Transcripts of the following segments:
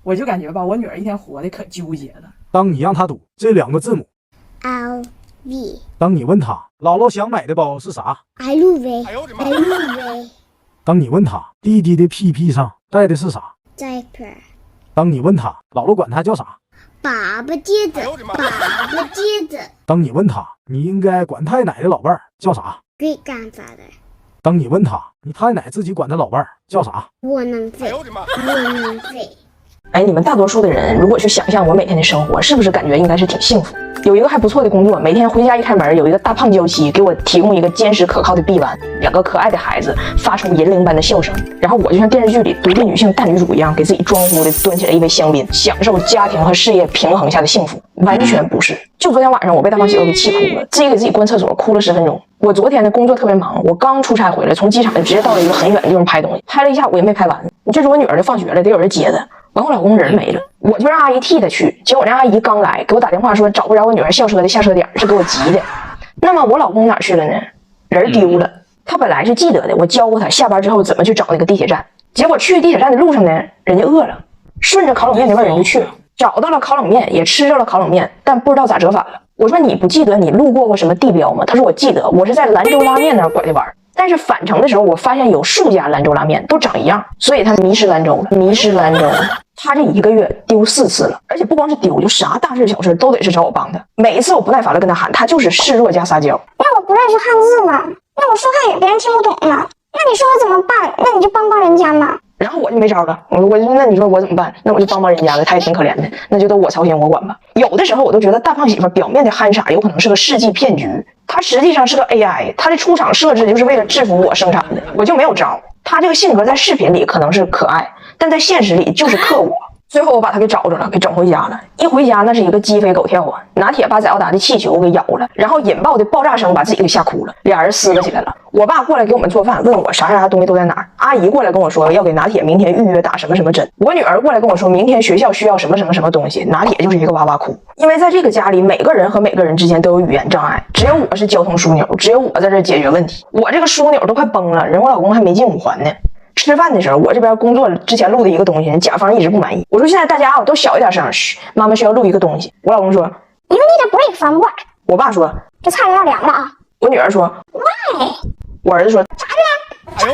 我就感觉吧，我女儿一天活的可纠结了。当你让她读这2个字母 LV， 当你问她姥姥想买的包是啥 LV， 当你问她弟弟的屁屁上带的是啥 diaper， 当你问她姥姥管她叫啥，爸爸接着，爸爸接着当你问她你应该管太奶的老伴儿叫啥， ，great grandfather， 当你问她你太奶自己管她老伴儿叫啥，窝囊废，窝囊废。哎，你们大多数的人如果去想象我每天的生活，是不是感觉应该是挺幸福？有一个还不错的工作，每天回家一开门，有一个大胖娇妻给我提供一个坚实可靠的臂弯，2个可爱的孩子发出银铃般的笑声，然后我就像电视剧里独立女性大女主一样，给自己装呼的端起来一杯香槟，享受家庭和事业平衡下的幸福。完全不是。就昨天晚上，我被大胖媳妇给气哭了，自己给自己关厕所，哭了10分钟。我昨天的工作特别忙，我刚出差回来，从机场直接到了一个很远的地方拍东西，拍了一下午也没拍完。这是我女儿就放学了，得有人接她。完，我老公人没了，我就让阿姨替她去。结果那阿姨刚来，给我打电话说找不着我女儿校车的下车点，是给我急的。那么我老公哪去了呢？人丢了。他本来是记得的，我教过他下班之后怎么去找那个地铁站。结果去地铁站的路上呢，人家饿了，顺着烤冷面那边人就去了，找到了烤冷面，也吃着了烤冷面，但不知道咋折返了。我说你不记得你路过什么地标吗？他说我记得，我是在兰州拉面那儿拐的弯。但是返程的时候，我发现有数家兰州拉面都长一样，所以他迷失兰州了，迷失兰州了。他这1个月丢4次了，而且不光是丢，就啥大事小事都得是找我帮他。每一次我不耐烦了跟他喊，他就是示弱加撒娇。那我不认识汉字嘛，那我说汉语别人听不懂嘛，那你说我怎么办？那你就帮帮人家嘛。然后我就没招了，我就那你说我怎么办？那我就帮帮人家了，他也挺可怜的，那就都我操心我管吧。有的时候我都觉得大胖媳妇表面的憨傻有可能是个世纪骗局，他实际上是个 AI， 他的出厂设置就是为了制服我生产的，我就没有招。他这个性格在视频里可能是可爱，但在现实里就是克我。最后我把他给找着了，给整回家了。一回家那是一个鸡飞狗跳啊，拿铁把载奥达的气球给咬了，然后引爆的爆炸声把自己给吓哭了，俩人撕了起来了。我爸过来给我们做饭，问我啥东西都在哪儿。阿姨过来跟我说要给拿铁明天预约打什么什么针。我女儿过来跟我说明天学校需要什么什么什么东西，拿铁就是一个哇哇哭。因为在这个家里，每个人和每个人之间都有语言障碍，只有我是交通枢纽，只有我在这解决问题。我这个枢纽都快崩了，人我老公还没进5环呢。吃饭的时候，我这边工作之前录的一个东西，甲方一直不满意。我说现在大家都小一点声，嘘，妈妈需要录一个东西。我老公说 You need a break from work。我爸说这菜有点凉了啊。我女儿说 Why？ 我儿子说咋的？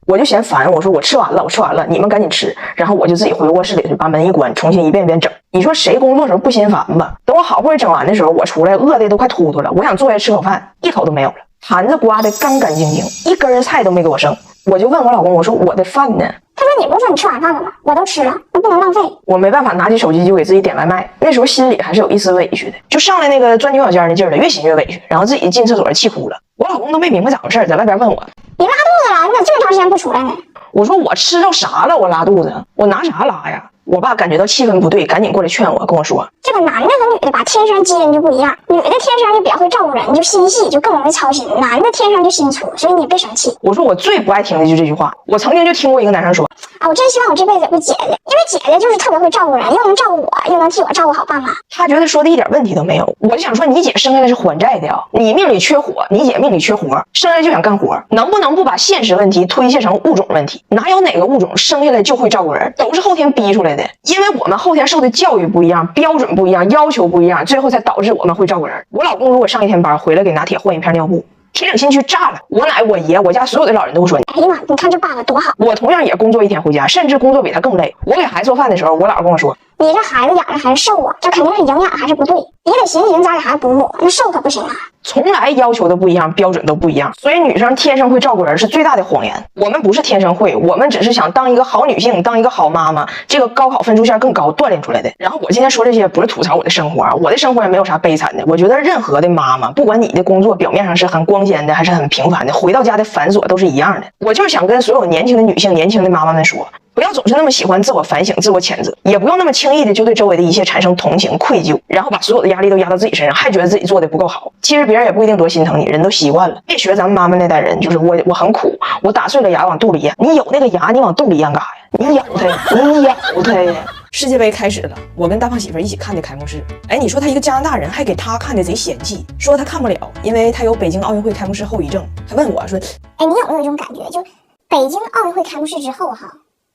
我就嫌烦，我说我吃完了，你们赶紧吃。然后我就自己回卧室里去把门一关，重新一遍一遍整。你说谁工作时候不心烦吧？等我好不容易整完的时候，我出来饿的都快突突了，我想坐下吃口饭，一口都没有了，盘子刮得干干净净，一根菜都没给我剩。我就问我老公，我说我的饭呢？他说你不是说你吃晚饭了吗？我都吃了，那不能浪费。我没办法，拿起手机就给自己点外卖。那时候心里还是有一丝委屈的，就上来那个钻牛角尖的劲儿了，越心越委屈，然后自己进厕所气哭了。我老公都没明白咋回事，在外边问我你拉肚子了？你咋这么长时间不出来呢？我说我吃着啥了？我拉肚子，我拿啥拉呀？我爸感觉到气氛不对，赶紧过来劝我，跟我说这个男的和女的吧，天生基因就不一样。女的天生就比较会照顾人，就心细，就更容易操心；男的天生就心粗，所以你别生气。我说我最不爱听的就是这句话。我曾经就听过一个男生说啊，我真希望我这辈子有个姐姐，因为姐姐就是特别会照顾人，又能照顾我，又能替我照顾好爸妈。他觉得说的一点问题都没有。我就想说，你姐生下来是还债的呀，你命里缺火，你姐命里缺活，生下来就想干活，能不能不把现实问题推卸成物种问题？哪有哪个物种生下来就会照顾人，都是后天逼出来的。因为我们后天受的教育不一样，标准不一样，要求不一样，最后才导致我们会照顾人。我老公如果上1天班回来给拿铁换一片尿布，铁岭新区炸了，我奶我爷我家所有的老人都说哎呀妈，你看这爸爸多好。我同样也工作1天回家，甚至工作比他更累。我给孩子做饭的时候，我姥跟我说你这孩子养的还是瘦啊，这肯定是营养还是不对，你得寻思咋给孩子补补，那瘦可不行啊。从来要求的不一样，标准都不一样，所以女生天生会照顾人是最大的谎言。我们不是天生会，我们只是想当一个好女性，当一个好妈妈，这个高考分数线更高锻炼出来的。然后我今天说这些不是吐槽我的生活啊，我的生活也没有啥悲惨的。我觉得任何的妈妈，不管你的工作表面上是很光鲜的还是很平凡的，回到家的繁琐都是一样的。我就是想跟所有年轻的女性、年轻的妈妈们说，不要总是那么喜欢自我反省、自我谴责，也不用那么轻易的就对周围的一切产生同情、愧疚，然后把所有的压力都压到自己身上，还觉得自己做的不够好。其实别人也不一定多心疼你，人都习惯了。别学咱们妈妈那代人，就是我很苦，我打碎了牙往肚里咽。你有那个牙，你往肚里咽干啥呀？你咬它，你咬它呀！世界杯开始了，我跟大胖媳妇一起看的开幕式。哎，你说他一个加拿大人，还给他看的贼嫌弃，说他看不了，因为他有北京奥运会开幕式后遗症。还问我说，哎，你有没有这种感觉？就北京奥运会开幕式之后哈，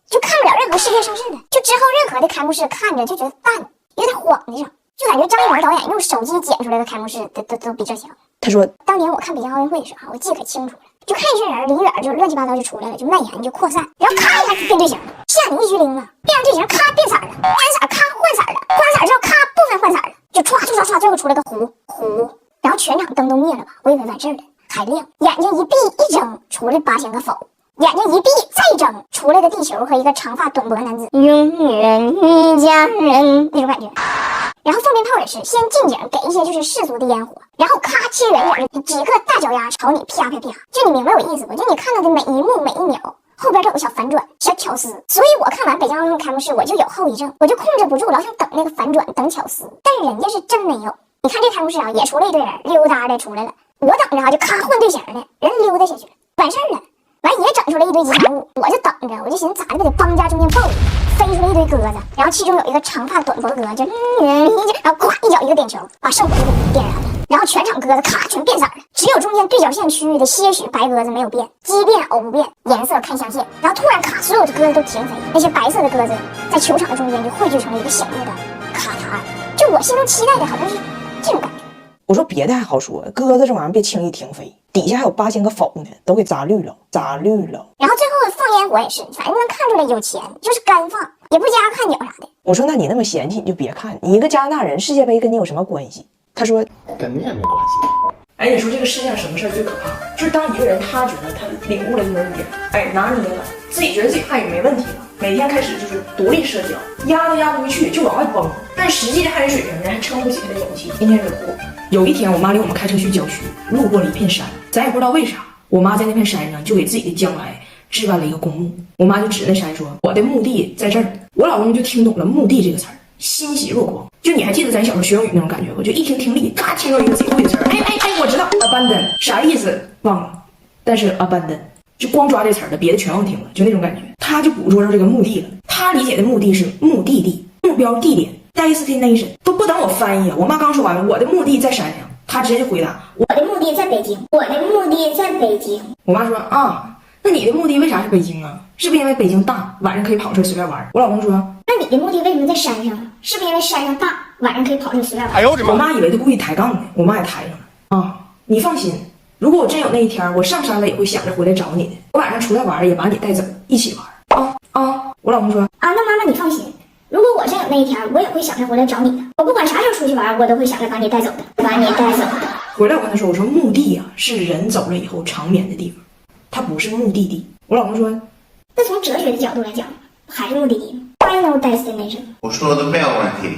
就看不了任何世界盛世的。就之后任何的开幕式看着就觉得淡，有点晃的上，就感觉张艺谋导演用手机剪出来的开幕式都比这强。他说，当年我看北京奥运会的时候，我记得可清楚了，就看一群人离远就乱七八糟就出来了，就蔓延就扩散，然后咔一下就变队形了，吓你一激灵啊！变完队形咔变色了，变完色咔换色了，换色之后咔部分换色了，就唰，最后出来个糊，然后全场灯都灭了吧，我以为完事儿了，还亮，眼睛一闭一睁，出来8000个否。眼睛一闭再睁，出来的地球和一个长发短脖男子，永远一家人那种感觉。然后放鞭炮也是，先近景给一些就是世俗的烟火，然后咔切远景，几个大脚丫朝你啪，就你明白我意思不？就你看到的每一幕每一秒后边都有小反转、小巧思。所以我看完北京奥运会开幕式，我就有后遗症，我就控制不住，老想等那个反转，等巧思。但是人家是真没有。你看这开幕式啊，也出来一堆人溜达的出来了，我等着啊就咔换队形了，人溜达下去了，完事儿了。完也整出来一堆吉祥物，我就等着，我就寻思咋的，得帮家中间蹦，飞出来一堆鸽子，然后其中有一个长发短脖鸽，就然后咵一脚一个点球，把圣火就给点燃了，然后全场鸽子咔全变色了，只有中间对角线区域的些许白鸽子没有变，奇变偶不变，颜色看象限，然后突然咔所有的鸽子都停飞，那些白色的鸽子在球场的中间就汇聚成了一个醒目的卡塔尔，就我心中期待的好像是这种感觉。我说别的还好说，鸽子这玩意儿别轻易停飞，底下还有8000个否呢，都给砸绿了。然后最后放烟火也是，反正能看出来有钱，就是干放，也不加看景啥的。我说那你那么嫌弃你就别看，你一个加拿大人，世界杯跟你有什么关系？他说跟你也没关系。哎，你说这个世界上什么事儿最可怕？就是当一个人他觉得他领悟了一门语言，哎，拿捏了，自己觉得自己汉语没问题了，每天开始就是独立社交，压都压不回去，就往外蹦。但实际的汉语水平呢，还撑不起他的勇气，天天惹祸。有一天，我妈领我们开车去郊区，路过了一片山，咱也不知道为啥，我妈在那片山上就给自己的将来置办了一个公墓。我妈就指那山说：“我的墓地在这儿。”我老公就听懂了“墓地”这个词儿，欣喜若狂。就你还记得咱小时候学英语那种感觉不？就一听力，嘎听到一个自己会的词儿，我知道 abandon 啥意思忘了，但是 abandon 就光抓这词儿了，别的全忘听了，就那种感觉。他就捕捉着这个墓地了，他理解的墓地是目的地、目标地点 destination， 不等我翻译啊，我妈刚说完了，我的墓地在山上，他直接就回答我的墓地在北京，我的墓地在北京。我妈说啊，那你的墓地为啥是北京啊？是不是因为北京大，晚上可以跑出来随便玩？我老公说，那你的墓地为什么在山上啊？是不是因为山上大，晚上可以跑出来随便玩？哎呦我的妈！我妈以为他故意抬杠呢，我妈也抬上了啊。你放心，如果我真有那一天，我上山了也会想着回来找你的，我晚上出来玩也把你带走，一起玩啊。我老公说啊，那妈妈你放心，如果我真有那一天，我也会想着回来找你的。我不管啥时候出去玩，我都会想着把你带走的，把你带走的。回来我跟他说，我说墓地啊是人走了以后长眠的地方，它不是目的地。我老公说，那从哲学的角度来讲，还是目的地吗？ Final destination。我说的没有问题。